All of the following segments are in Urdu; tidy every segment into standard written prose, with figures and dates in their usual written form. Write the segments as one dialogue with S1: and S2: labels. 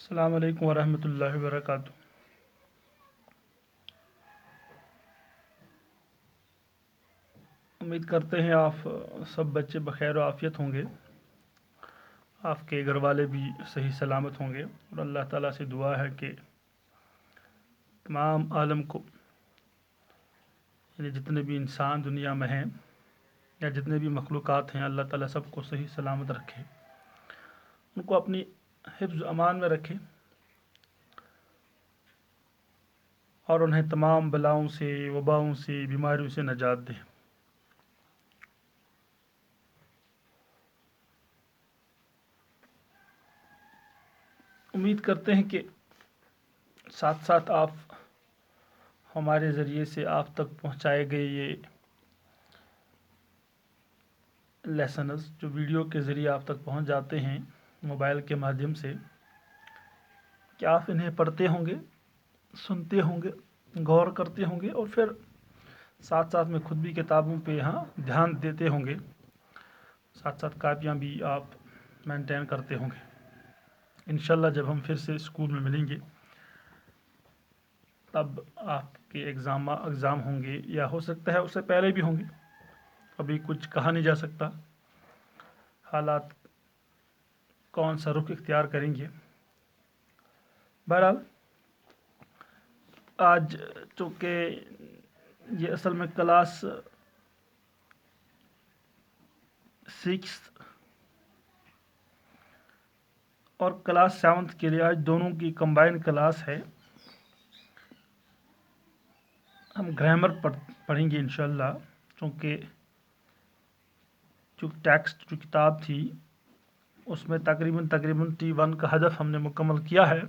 S1: السلام علیکم ورحمۃ اللہ وبرکاتہ۔ امید کرتے ہیں آپ سب بچے بخیر و عافیت ہوں گے، آپ کے گھر والے بھی صحیح سلامت ہوں گے، اور اللہ تعالیٰ سے دعا ہے کہ تمام عالم کو، یعنی جتنے بھی انسان دنیا میں ہیں یا جتنے بھی مخلوقات ہیں، اللہ تعالیٰ سب کو صحیح سلامت رکھے، ان کو اپنی حفظ و امان میں رکھے، اور انہیں تمام بلاؤں سے، وباؤں سے، بیماریوں سے نجات دے۔ امید کرتے ہیں کہ ساتھ ساتھ آپ ہمارے ذریعے سے آپ تک پہنچائے گئے یہ لیسنز جو ویڈیو کے ذریعے آپ تک پہنچ جاتے ہیں موبائل کے مادھیم سے، کہ آپ انہیں پڑھتے ہوں گے، سنتے ہوں گے، غور کرتے ہوں گے، اور پھر ساتھ ساتھ میں خود بھی کتابوں پہ دھیان دیتے ہوں گے، ساتھ ساتھ کاپیاں بھی آپ مینٹین کرتے ہوں گے۔ انشاءاللہ جب ہم پھر سے اسکول میں ملیں گے تب آپ کے اگزام ہوں گے، یا ہو سکتا ہے اس سے پہلے بھی ہوں گے، ابھی کچھ کہا نہیں جا سکتا، حالات کون سا رخ اختیار کریں گے۔ بہرحال آج چونکہ یہ اصل میں کلاس 6 اور کلاس 7 کے لیے آج دونوں کی کمبائن کلاس ہے، ہم گرامر پڑھیں گے انشاءاللہ، چونکہ جو ٹیکسٹ جو کتاب تھی اس میں تقریباً T1 کا ہدف ہم نے مکمل کیا ہے،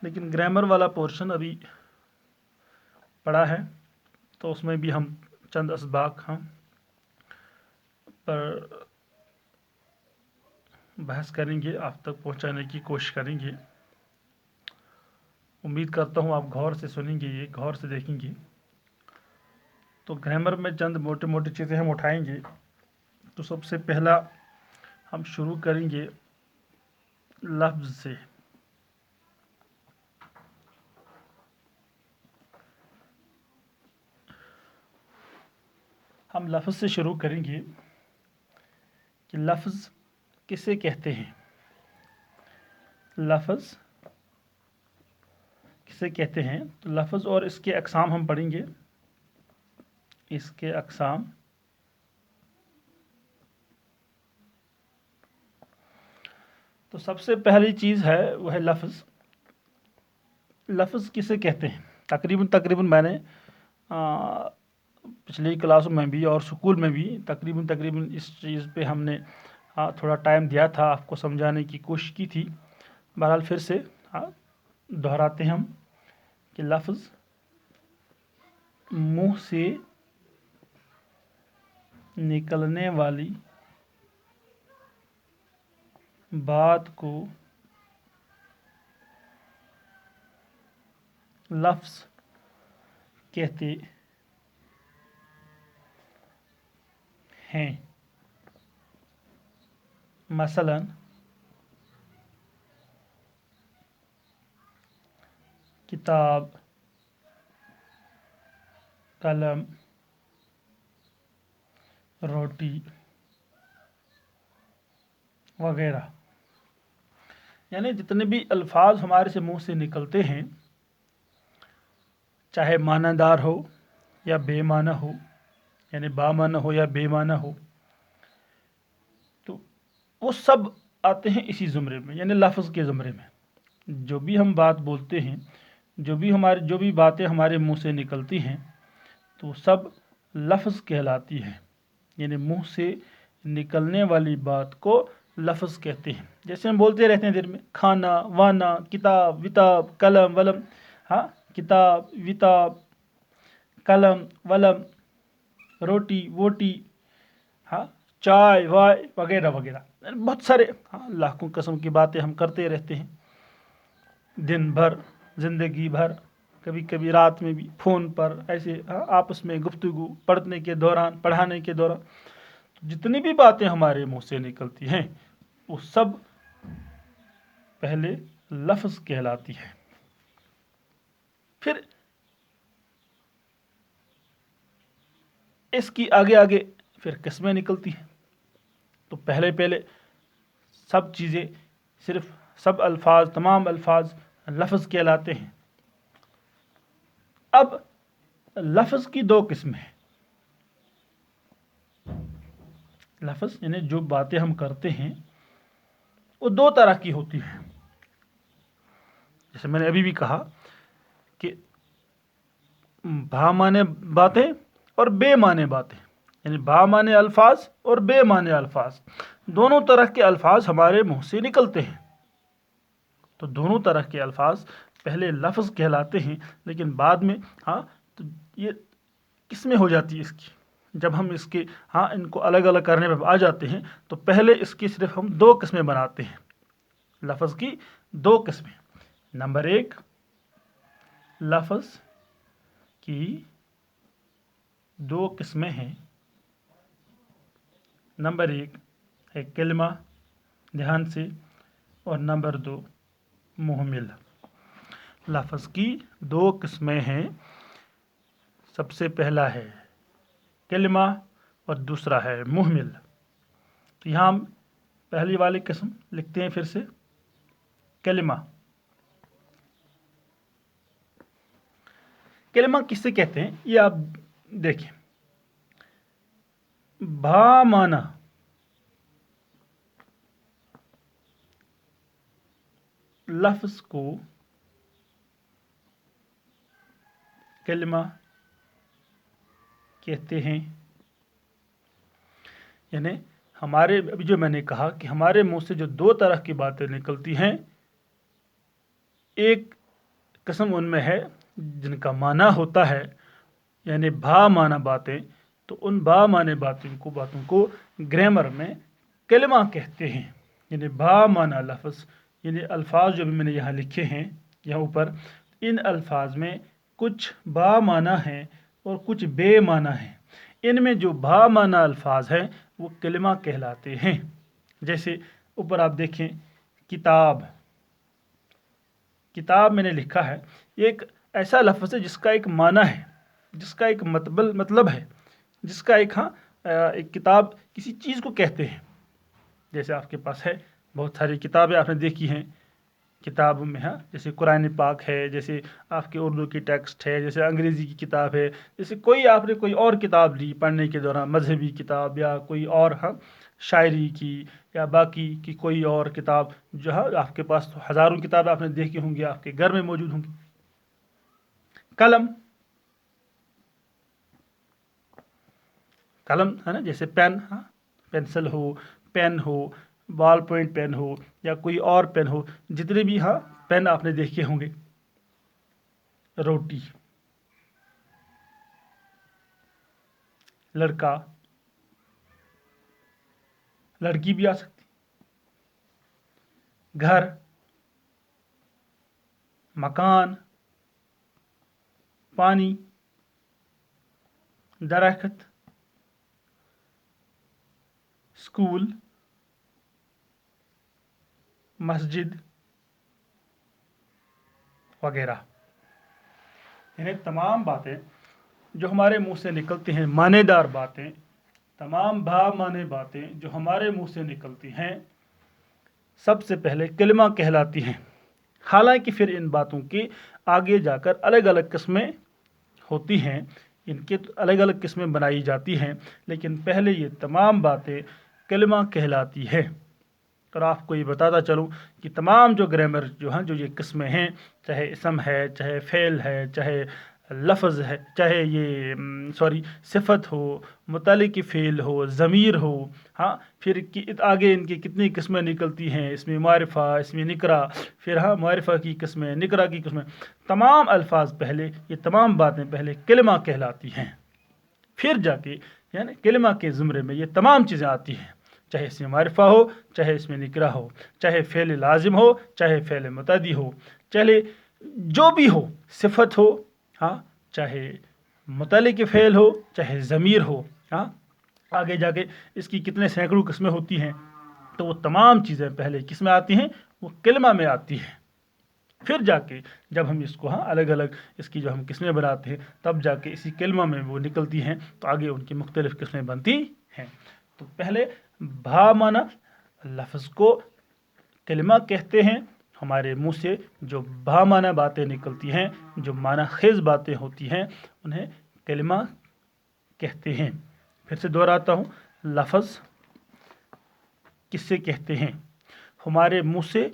S1: لیکن گرامر والا پورشن ابھی پڑا ہے، تو اس میں بھی ہم چند اسباق پر بحث کریں گے، آپ تک پہنچانے کی کوشش کریں گے۔ امید کرتا ہوں آپ غور سے سنیں گے، یہ غور سے دیکھیں گے۔ تو گرامر میں چند موٹے موٹی چیزیں ہم اٹھائیں گے۔ تو سب سے پہلا ہم شروع کریں گے لفظ سے۔ ہم لفظ سے شروع کریں گے کہ لفظ کسے کہتے ہیں، لفظ کسے کہتے ہیں۔ تو لفظ اور اس کے اقسام ہم پڑھیں گے، اس کے اقسام۔ تو سب سے پہلی چیز ہے وہ ہے لفظ۔ لفظ کسے کہتے ہیں؟ تقریباً میں نے پچھلی کلاسوں میں بھی اور سکول میں بھی تقریباً اس چیز پہ ہم نے تھوڑا ٹائم دیا تھا، آپ کو سمجھانے کی کوشش کی تھی۔ بہرحال پھر سے دہراتے ہیں ہم کہ لفظ منہ سے نکلنے والی بات کو لفظ کہتے ہیں۔ مثلاً کتاب، قلم، روٹی وغیرہ، یعنی جتنے بھی الفاظ ہمارے سے منہ سے نکلتے ہیں، چاہے معنی دار ہو یا بے معنی ہو، یعنی با معنی ہو یا بے معنی ہو، تو وہ سب آتے ہیں اسی زمرے میں، یعنی لفظ کے زمرے میں۔ جو بھی ہم بات بولتے ہیں، جو بھی باتیں ہمارے منہ سے نکلتی ہیں، تو سب لفظ کہلاتی ہیں، یعنی منہ سے نکلنے والی بات کو لفظ کہتے ہیں۔ جیسے ہم بولتے رہتے ہیں دیر میں کھانا وانا، کتاب وتاب، قلم ولم، کتاب وتاب، قلم ولم، روٹی ووٹی، چائے وائے وغیرہ وغیرہ، بہت سارے لاکھوں قسم کی باتیں ہم کرتے رہتے ہیں دن بھر، زندگی بھر، کبھی کبھی رات میں بھی فون پر، ایسے آپس میں گفتگو، پڑھانے کے دوران، جتنی بھی باتیں ہمارے منہ سے نکلتی ہیں وہ سب پہلے لفظ کہلاتی ہے، پھر اس کی آگے آگے پھر قسمیں نکلتی ہیں. تو پہلے سب چیزیں صرف سب الفاظ تمام الفاظ لفظ کہلاتے ہیں. اب لفظ کی دو قسمیں ہیں. لفظ یعنی جو باتیں ہم کرتے ہیں وہ دو طرح کی ہوتی ہیں. جیسے میں نے ابھی بھی کہا کہ بھا معنی باتیں اور بے معنی باتیں، یعنی بھا معنی الفاظ اور بے معنی الفاظ، دونوں طرح کے الفاظ ہمارے منہ سے نکلتے ہیں. تو دونوں طرح کے الفاظ پہلے لفظ کہلاتے ہیں، لیکن بعد میں تو یہ قسمیں ہو جاتی ہے اس کی. جب ہم اس کے ان کو الگ الگ کرنے پہ آ جاتے ہیں تو پہلے اس کی صرف ہم دو قسمیں بناتے ہیں. لفظ کی دو قسمیں. نمبر ایک، لفظ کی دو قسمیں ہیں. نمبر ایک ہے کلمہ، دھیان سے، اور نمبر دو محمل. لفظ کی دو قسمیں ہیں. سب سے پہلا ہے کلمہ اور دوسرا ہے محمل. تو یہاں ہم پہلی والی قسم لکھتے ہیں پھر سے. کلمہ. کلمہ کس سے کہتے ہیں یہ آپ دیکھیں. بھا معنی لفظ کو کلمہ کہتے ہیں. یعنی ہمارے ابھی جو میں نے کہا کہ ہمارے منہ سے جو دو طرح کی باتیں نکلتی ہیں، ایک قسم ان میں ہے جن کا معنی ہوتا ہے یعنی بھا معنی باتیں. تو ان بھا معنی باتوں کو گرامر میں کلمہ کہتے ہیں. یعنی بھا معنی لفظ، یعنی الفاظ جو بھی میں نے یہاں لکھے ہیں یہاں اوپر، ان الفاظ میں کچھ بھا معنی ہیں اور کچھ بے معنی ہیں. ان میں جو بھا معنی الفاظ ہیں وہ کلمہ کہلاتے ہیں. جیسے اوپر آپ دیکھیں کتاب. کتاب میں نے لکھا ہے، یہ ایک ایسا لفظ ہے جس کا ایک معنی ہے، جس کا ایک مطلب ہے، جس کا ایک کتاب کسی چیز کو کہتے ہیں. جیسے آپ کے پاس ہے بہت ساری کتابیں آپ نے دیکھی ہیں. کتابوں میں جیسے قرآن پاک ہے، جیسے آپ کے اردو کی ٹیکسٹ ہے، جیسے انگریزی کی کتاب ہے، جیسے آپ نے کوئی اور کتاب لی پڑھنے کے دوران، مذہبی کتاب یا کوئی اور شاعری کی یا باقی کی کوئی اور کتاب جو ہے آپ کے پاس. تو ہزاروں کتابیں آپ نے دیکھی ہوں گی، آپ کے گھر میں موجود ہوں گی. قلم. قلم ہے نا، جیسے پین، پینسل ہو، پین ہو، بال پوائنٹ پین ہو یا کوئی اور پین ہو، جتنے بھی پین آپ نے دیکھے ہوں گے. روٹی. لڑکا. لڑکی بھی آ سکتی. گھر. مکان. پانی. درخت. اسکول. مسجد وغیرہ. یعنی تمام باتیں جو ہمارے منہ سے نکلتی ہیں، معنی دار باتیں، تمام بھا معنی باتیں جو ہمارے منہ سے نکلتی ہیں سب سے پہلے کلمہ کہلاتی ہیں. حالانکہ پھر ان باتوں کی آگے جا کر الگ الگ قسمیں ہوتی ہیں، ان کے الگ الگ قسمیں بنائی جاتی ہیں، لیکن پہلے یہ تمام باتیں کلمہ کہلاتی ہے. اور آپ کو یہ بتاتا چلوں کہ تمام جو گرامر جو یہ قسمیں ہیں، چاہے اسم ہے، چاہے فعل ہے، چاہے لفظ ہے، چاہے یہ صفت ہو، متعلق فعل ہو، ضمیر ہو، پھر آگے ان کی کتنی قسمیں نکلتی ہیں، اس میں معرفہ، اس میں نکرہ، پھر معرفہ کی قسمیں، نکرہ کی قسمیں، تمام الفاظ پہلے، یہ تمام باتیں پہلے کلمہ کہلاتی ہیں. پھر جا کے یعنی کلمہ کے زمرے میں یہ تمام چیزیں آتی ہیں، چاہے اس میں معرفہ ہو، چاہے اس میں نکرہ ہو، چاہے فعل لازم ہو، چاہے فعل متعدی ہو، چاہے جو بھی ہو، صفت ہو، چاہے متعلق فعل ہو، چاہے ضمیر ہو. آگے جا کے اس کی کتنے سینکڑوں قسمیں ہوتی ہیں. تو وہ تمام چیزیں پہلے کس میں آتی ہیں؟ وہ کلمہ میں آتی ہے. پھر جا کے جب ہم اس کو الگ الگ اس کی جو ہم قسمیں بناتے ہیں تب جا کے اسی کلمہ میں وہ نکلتی ہیں تو آگے ان کی مختلف قسمیں بنتی ہیں. تو پہلے بھا معنی لفظ کو کلمہ کہتے ہیں. ہمارے منہ سے جو بھا معنی باتیں نکلتی ہیں، جو معنی خیز باتیں ہوتی ہیں، انہیں کلمہ کہتے ہیں. پھر سے دہراتا ہوں، لفظ کس سے کہتے ہیں؟ ہمارے منہ سے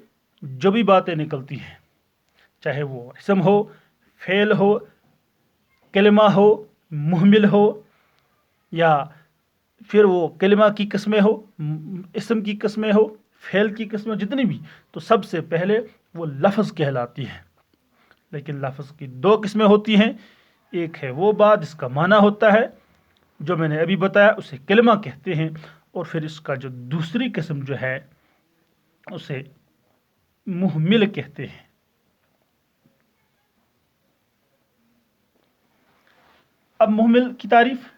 S1: جو بھی باتیں نکلتی ہیں، چاہے وہ اسم ہو، فعل ہو، کلمہ ہو، محمل ہو، یا پھر وہ کلمہ کی قسمیں ہو، اسم کی قسمیں ہو، فعل کی قسمیں، جتنی بھی، تو سب سے پہلے وہ لفظ کہلاتی ہیں. لیکن لفظ کی دو قسمیں ہوتی ہیں. ایک ہے وہ بات جس کا معنی ہوتا ہے، جو میں نے ابھی بتایا، اسے کلمہ کہتے ہیں. اور پھر اس کا جو دوسری قسم جو ہے اسے محمل کہتے ہیں. اب محمل کی تعریف،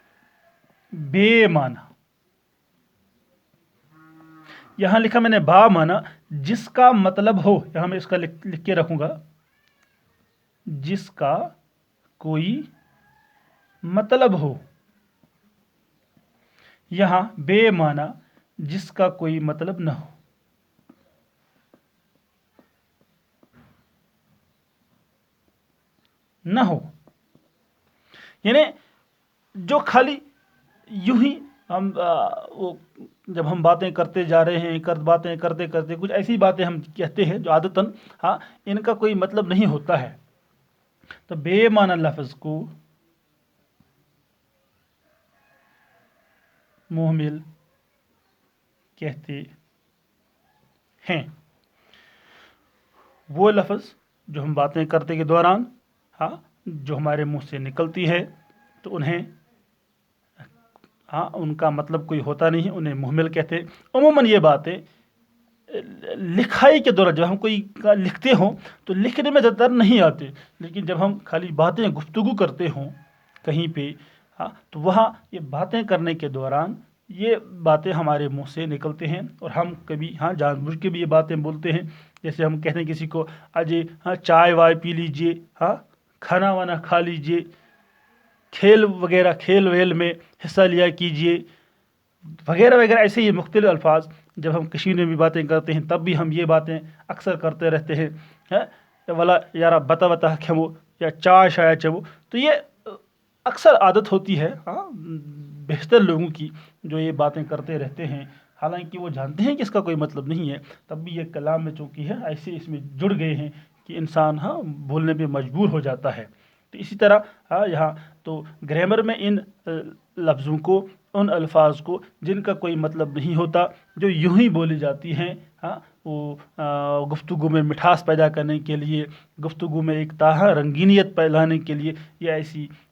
S1: بے معنی. یہاں لکھا میں نے با معنی، جس کا مطلب ہو. یہاں میں اس کا لکھ کے رکھوں گا، جس کا کوئی مطلب ہو. یہاں بے معنی، جس کا کوئی مطلب نہ ہو. نہ ہو یعنی جو خالی یوں ہی ہم جب ہم باتیں کرتے جا رہے ہیں، باتیں کرتے کرتے کچھ ایسی باتیں ہم کہتے ہیں جو عادتاً ان کا کوئی مطلب نہیں ہوتا ہے. تو بے معنی لفظ کو محمل کہتے ہیں. وہ لفظ جو ہم باتیں کرتے کے دوران جو ہمارے منہ سے نکلتی ہے تو انہیں ان کا مطلب کوئی ہوتا نہیں، انہیں محمل کہتے ہیں. عموماً یہ باتیں لکھائی کے دوران جب ہم کوئی لکھتے ہوں تو لکھنے میں زیادہ تر نہیں آتے، لیکن جب ہم خالی باتیں گفتگو کرتے ہوں کہیں پہ تو وہاں یہ باتیں کرنے کے دوران یہ باتیں ہمارے منہ سے نکلتے ہیں. اور ہم کبھی جان بوجھ کے بھی یہ باتیں بولتے ہیں. جیسے ہم کہتے ہیں کسی کو، اجے چائے وائے پی لیجئے، کھانا وانا کھا لیجئے، کھیل وغیرہ، کھیل ویل میں حصہ لیا کیجئے، وغیرہ وغیرہ. ایسے ہی مختلف الفاظ جب ہم کشمیر میں بھی باتیں کرتے ہیں تب بھی ہم یہ باتیں اکثر کرتے رہتے ہیں. والا یارا بتا بتا کھمو، یا چائے شایا چبو. تو یہ اکثر عادت ہوتی ہے بیشتر لوگوں کی، جو یہ باتیں کرتے رہتے ہیں حالانکہ وہ جانتے ہیں کہ اس کا کوئی مطلب نہیں ہے، تب بھی یہ کلام میں چونکہ ہے ایسے اس میں جڑ گئے ہیں کہ انسان بولنے پہ مجبور ہو جاتا ہے. تو اسی طرح یہاں تو گرامر میں ان لفظوں کو، ان الفاظ کو جن کا کوئی مطلب نہیں ہوتا، جو یوں ہی بولی جاتی ہیں، وہ گفتگو میں مٹھاس پیدا کرنے کے لیے، گفتگو میں ایک رنگینیت لانے کے لیے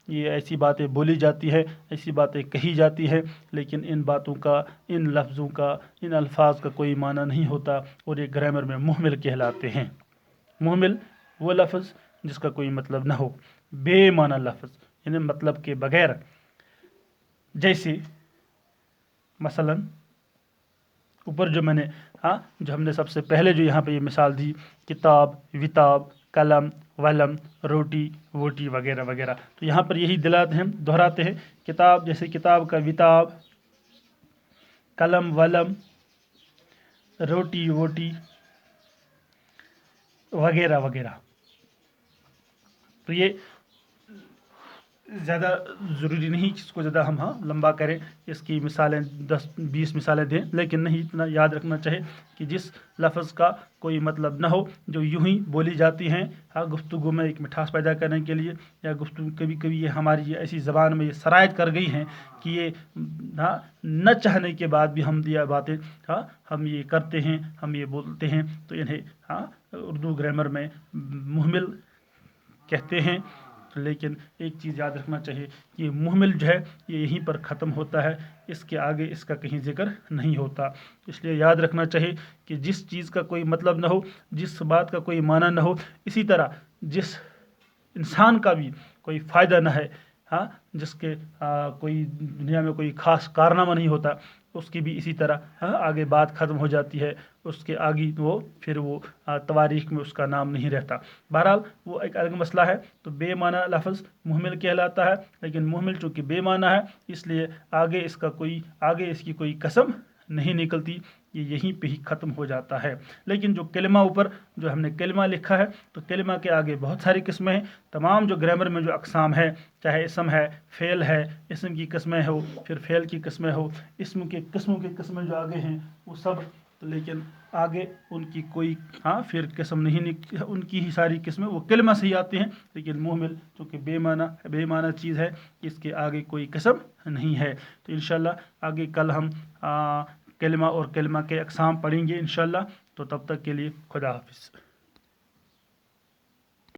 S1: یہ ایسی باتیں بولی جاتی ہے، ایسی باتیں کہی جاتی ہے. لیکن ان باتوں کا، ان لفظوں کا، ان الفاظ کا کوئی معنی نہیں ہوتا، اور یہ گرامر میں محمل کہلاتے ہیں. محمل وہ لفظ جس کا کوئی مطلب نہ ہو، بے معنی لفظ یعنی مطلب کے بغیر. جیسے مثلا اوپر جو میں نے جو ہم نے سب سے پہلے جو یہاں پہ یہ مثال دی، کتاب، وتاب، قلم، ولم، روٹی، ووٹی، وغیرہ وغیرہ. تو یہاں پر یہی دہراتے ہیں. کتاب، جیسے کتاب کا وتاب، قلم ولم، روٹی ووٹی، وغیرہ وغیرہ. تو یہ زیادہ ضروری نہیں کہ اس کو زیادہ ہم لمبا کریں، اس کی مثالیں 10-20 مثالیں دیں، لیکن نہیں، اتنا یاد رکھنا چاہیے کہ جس لفظ کا کوئی مطلب نہ ہو، جو یوں ہی بولی جاتی ہیں گفتگو میں ایک مٹھاس پیدا کرنے کے لیے، یا گفتگو کبھی کبھی یہ ہماری ایسی زبان میں یہ سرایت کر گئی ہیں کہ یہ نہ چاہنے کے بعد بھی ہم یہ باتیں ہم یہ کرتے ہیں، ہم یہ بولتے ہیں. تو انہیں اردو گرامر میں محمل کہتے ہیں. لیکن ایک چیز یاد رکھنا چاہیے کہ محمل جو ہے یہ یہیں پر ختم ہوتا ہے، اس کے آگے اس کا کہیں ذکر نہیں ہوتا. اس لیے یاد رکھنا چاہیے کہ جس چیز کا کوئی مطلب نہ ہو، جس بات کا کوئی معنی نہ ہو، اسی طرح جس انسان کا بھی کوئی فائدہ نہ ہے، جس کے کوئی دنیا میں کوئی خاص کارنامہ نہیں ہوتا، اس کی بھی اسی طرح آگے بات ختم ہو جاتی ہے، اس کے آگے پھر وہ تواریخ میں اس کا نام نہیں رہتا۔ بہرحال وہ ایک الگ مسئلہ ہے۔ تو بے معنی لفظ مہمل کہلاتا ہے، لیکن مہمل چونکہ بے معنی ہے اس لیے آگے اس کی کوئی قسم نہیں نکلتی، یہ یہیں پہ ہی ختم ہو جاتا ہے۔ لیکن جو کلمہ اوپر جو ہم نے کلمہ لکھا ہے، تو کلمہ کے آگے بہت ساری قسمیں ہیں۔ تمام جو گرامر میں جو اقسام ہے، چاہے اسم ہے، فعل ہے، اسم کی قسمیں ہو، پھر فعل کی قسمیں ہو، اسم کے قسموں کی قسمیں جو آگے ہیں وہ سب، لیکن آگے ان کی کوئی پھر قسم نہیں ان کی ہی ساری قسمیں وہ کلمہ سے ہی آتے ہیں، لیکن مہمل چونکہ بے معنی چیز ہے، اس کے آگے کوئی قسم نہیں ہے۔ تو انشاءاللہ آگے کل ہم کلمہ اور کلمہ کے اقسام پڑھیں گے انشاءاللہ۔ تو تب تک کے لیے خدا حافظ۔